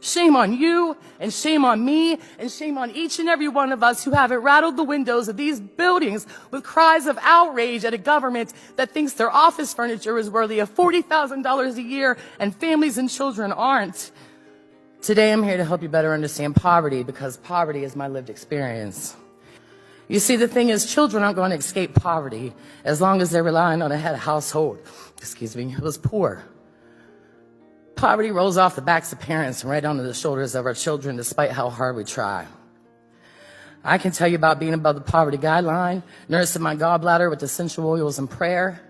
Shame on you, and shame on me, and shame on each and every one of us who haven't rattled the windows of these buildings with cries of outrage at a government that thinks their office furniture is worthy of $40,000 a year and families and children aren't. Today I'm here to help you better understand poverty, because poverty is my lived experience. You see, the thing is, children aren't going to escape poverty as long as they're relying on a head household, who is poor. Poverty rolls off the backs of parents and right onto the shoulders of our children, despite how hard we try. I can tell you about being above the poverty guideline, nursing my gallbladder with essential oils and prayer,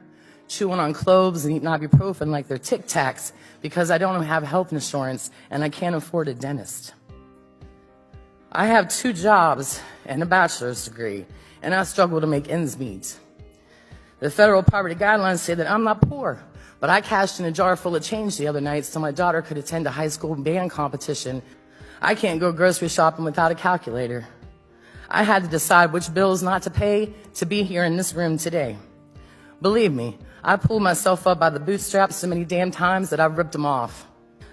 chewing on cloves and eating ibuprofen like they're Tic Tacs because I don't have health insurance and I can't afford a dentist. I have 2 jobs and a bachelor's degree, and I struggle to make ends meet. The federal poverty guidelines say that I'm not poor, but I cashed in a jar full of change the other night so my daughter could attend a high school band competition. I can't go grocery shopping without a calculator. I had to decide which bills not to pay to be here in this room today. Believe me, I pulled myself up by the bootstraps so many damn times that I've ripped them off.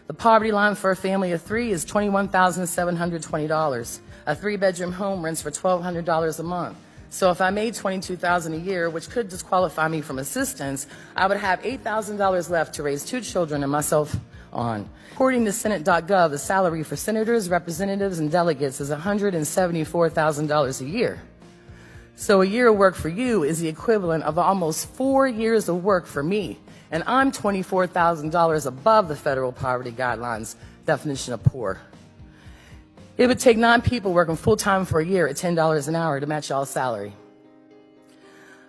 The poverty line for a family of 3 is $21,720. A 3-bedroom home rents for $1,200 a month. So if I made $22,000 a year, which could disqualify me from assistance, I would have $8,000 left to raise 2 children and myself on. According to Senate.gov, the salary for senators, representatives, and delegates is $174,000 a year. So a year of work for you is the equivalent of almost 4 years of work for me, and I'm $24,000 above the federal poverty guidelines definition of poor. It would take 9 people working full-time for a year at $10 an hour to match y'all's salary.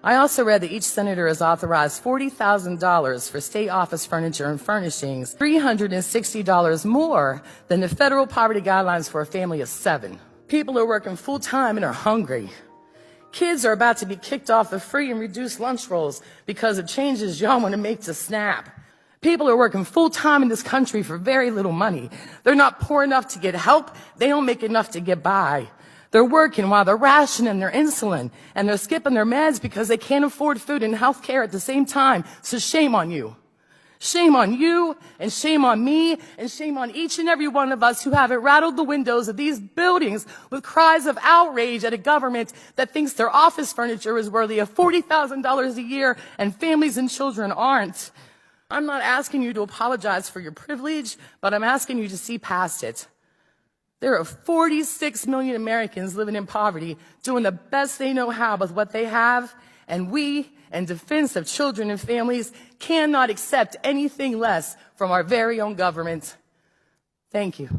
I also read that each senator is authorized $40,000 for state office furniture and furnishings, $360 more than the federal poverty guidelines for a family of 7. People are working full-time and are hungry. Kids are about to be kicked off the free and reduced lunch rolls because of changes y'all want to make to SNAP. People are working full-time in this country for very little money. They're not poor enough to get help. They don't make enough to get by. They're working while they're rationing their insulin, and they're skipping their meds because they can't afford food and health care at the same time. So shame on you. Shame on you, and shame on me, and shame on each and every one of us who haven't rattled the windows of these buildings with cries of outrage at a government that thinks their office furniture is worthy of $40,000 a year and families and children aren't. I'm not asking you to apologize for your privilege, but I'm asking you to see past it. There are 46 million Americans living in poverty, doing the best they know how with what they have, and we, in defense of children and families, cannot accept anything less from our very own government. Thank you.